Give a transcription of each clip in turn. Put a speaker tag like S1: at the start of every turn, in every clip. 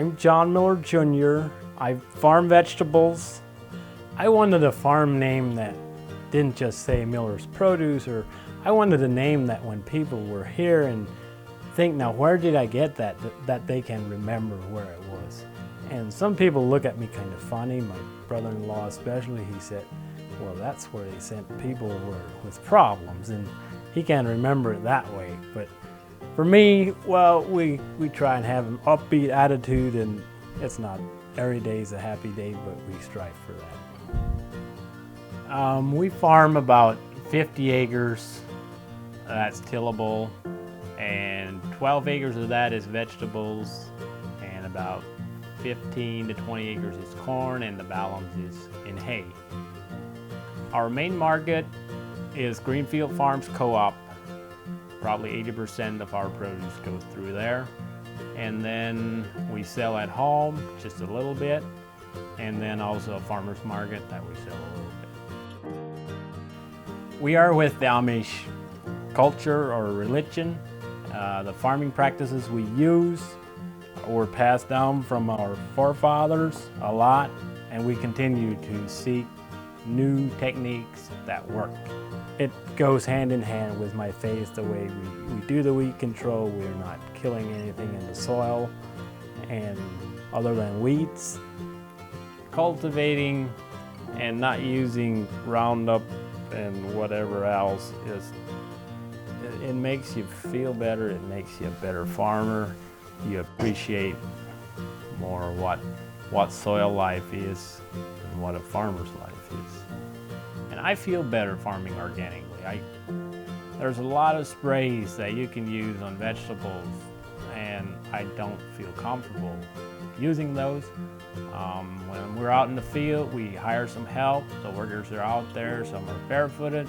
S1: I'm John Miller Jr. I farm vegetables. I wanted a farm name that didn't just say Miller's Produce, or I wanted a name that when people were here and think, now where did I get that, that they can remember where it was. And some people look at me kind of funny, my brother-in-law especially. He said, well, that's where they sent people with problems, and he can't remember it that way. But for me, well, we try and have an upbeat attitude, and it's not every day is a happy day, but we strive for that. We farm about 50 acres, that's tillable, and 12 acres of that is vegetables, and about 15 to 20 acres is corn, and the balance is in hay. Our main market is Greenfield Farms Co-op. Probably 80% of our produce goes through there. And then we sell at home just a little bit, and then also a farmer's market that we sell a little bit. We are with the Amish culture or religion. The farming practices we use were passed down from our forefathers a lot, and we continue to seek new techniques that work. It goes hand in hand with my faith, the way we do the weed control. We're not killing anything in the soil, and other than weeds, cultivating and not using Roundup and whatever else it makes you feel better. It makes you a better farmer. You appreciate more what soil life is and what a farmer's life is. And I feel better farming organically. There's a lot of sprays that you can use on vegetables, and I don't feel comfortable using those. When we're out in the field, we hire some help. The workers are out there, some are barefooted,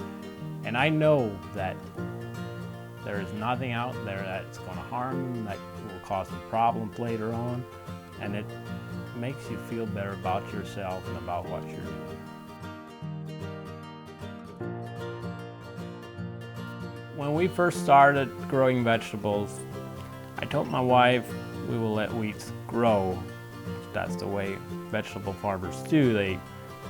S1: and I know that there is nothing out there that's going to harm them, that will cause them problems later on, and it makes you feel better about yourself and about what you're doing. When we first started growing vegetables, I told my wife we will let weeds grow. That's the way vegetable farmers do. They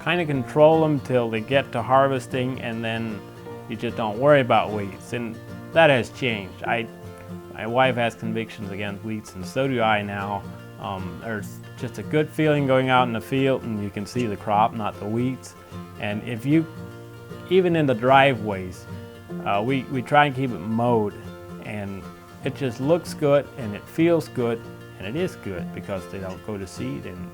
S1: kind of control them till they get to harvesting, and then you just don't worry about weeds. And that has changed. My wife has convictions against weeds, and so do I now. There's just a good feeling going out in the field, and you can see the crop, not the weeds. And if you, even in the driveways, we try and keep it mowed, and it just looks good and it feels good, and it is good because they don't go to seed, and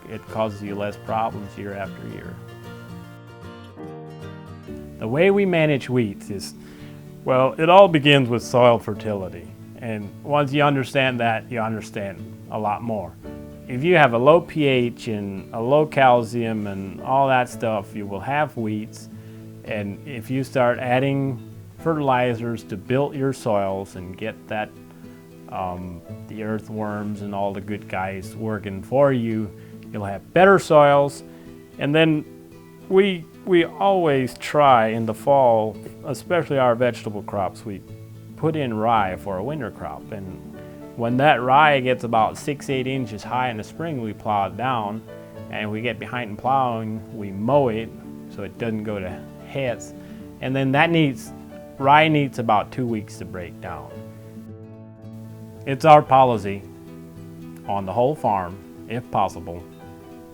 S1: it causes you less problems year after year. The way we manage weeds is, well, it all begins with soil fertility, and once you understand that, you understand a lot more. If you have a low pH and a low calcium and all that stuff, you will have weeds. And if you start adding fertilizers to build your soils and get that, the earthworms and all the good guys working for you, you'll have better soils. And then we always try in the fall, especially our vegetable crops, we put in rye for a winter crop. And when that rye gets about 6-8 inches high in the spring, we plow it down, and we get behind in plowing, we mow it so it doesn't go to heads. And then rye needs about 2 weeks to break down. It's our policy on the whole farm, if possible,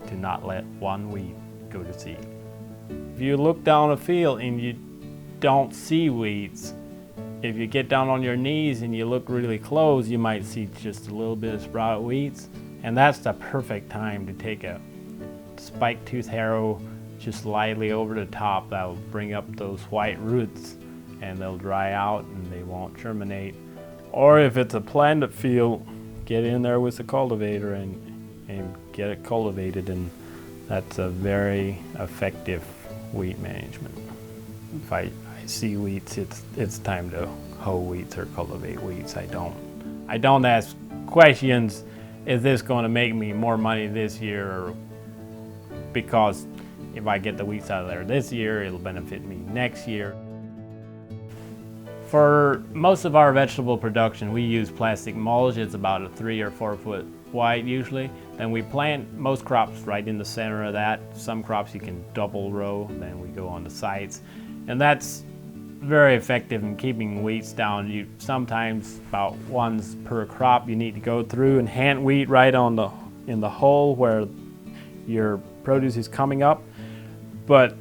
S1: to not let one weed go to seed. If you look down a field and you don't see weeds, if you get down on your knees and you look really close, you might see just a little bit of sprouted weeds, and that's the perfect time to take a spike tooth harrow just lightly over the top. That'll bring up those white roots, and they'll dry out and they won't germinate. Or if it's a planted field, get in there with the cultivator and get it cultivated, and that's a very effective weed management. If I see weeds, it's time to hoe weeds or cultivate weeds. I don't ask questions, is this going to make me more money this year, or because if I get the weeds out of there this year, it'll benefit me next year. For most of our vegetable production, we use plastic mulch. It's about a 3 or 4 foot wide usually. Then we plant most crops right in the center of that. Some crops you can double row, then we go on the sides. And that's very effective in keeping weeds down. You sometimes about once per crop you need to go through and hand weed right in the hole where your produce is coming up. But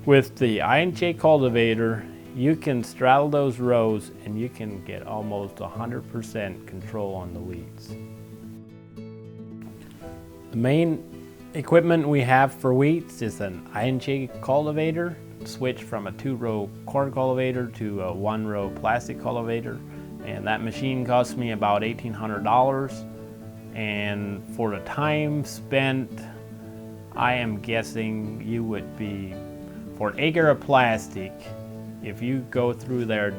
S1: with the INJ cultivator, you can straddle those rows and you can get almost 100% control on the weeds. The main equipment we have for weeds is an INJ cultivator, switch from a 2-row corn cultivator to a 1-row plastic cultivator, and that machine cost me about $1,800. And for the time spent, I am guessing you would be, for an acre of plastic, if you go through there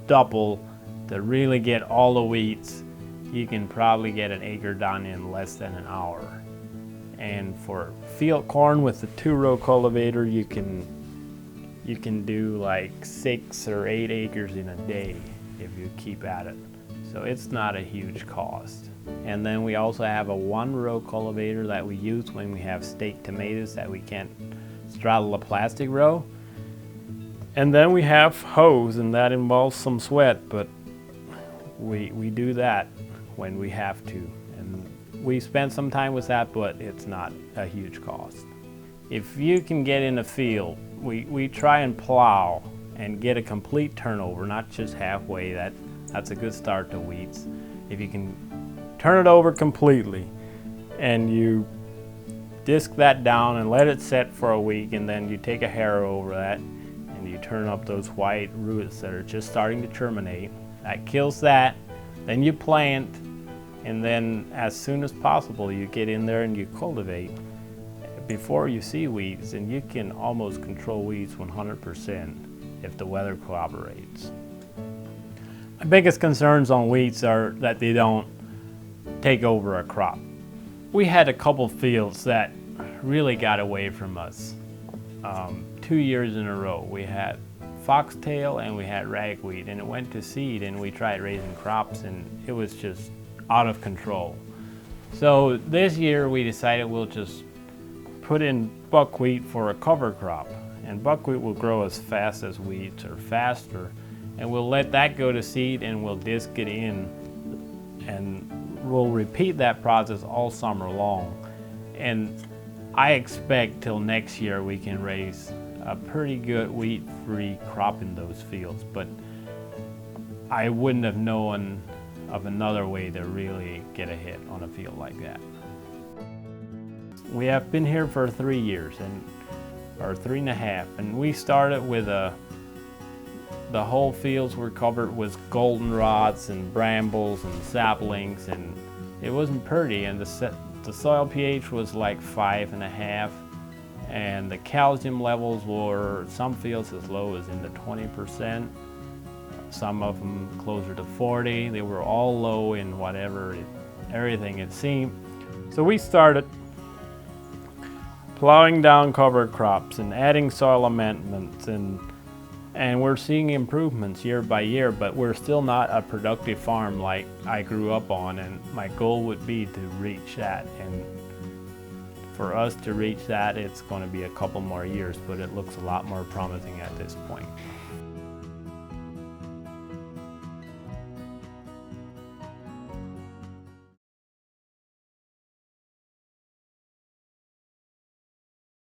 S1: double to really get all the weeds, you can probably get an acre done in less than an hour. And for field corn with the 2-row cultivator, you can do like 6 or 8 acres in a day if you keep at it. So it's not a huge cost. And then we also have a 1-row cultivator that we use when we have staked tomatoes that we can't straddle a plastic row. And then we have hoes, and that involves some sweat, but we do that when we have to. And we spend some time with that, but it's not a huge cost. If you can get in the field, we try and plow and get a complete turnover, not just halfway. That's a good start to weeds. If you can turn it over completely and you disc that down and let it set for a week, and then you take a harrow over that and you turn up those white roots that are just starting to germinate. That kills that. Then you plant, and then as soon as possible you get in there and you cultivate before you see weeds, and you can almost control weeds 100% if the weather cooperates. My biggest concerns on weeds are that they don't take over a crop. We had a couple fields that really got away from us. 2 years in a row. We had foxtail and we had ragweed, and it went to seed, and we tried raising crops and it was just out of control. So this year we decided we'll just put in buckwheat for a cover crop, and buckwheat will grow as fast as weeds or faster, and we'll let that go to seed and we'll disc it in, and we'll repeat that process all summer long. And I expect till next year we can raise a pretty good wheat-free crop in those fields, but I wouldn't have known of another way to really get a hit on a field like that. We have been here for 3 years, or 3.5, and we started with the whole fields were covered with goldenrods and brambles and saplings, and it wasn't pretty, and the soil pH was like 5.5, and the calcium levels were some fields as low as in the 20%, some of them closer to 40. They were all low in everything it seemed. So we started plowing down cover crops and adding soil amendments, and we're seeing improvements year by year, but we're still not a productive farm like I grew up on, and my goal would be to reach that. And for us to reach that, it's going to be a couple more years, but it looks a lot more promising at this point.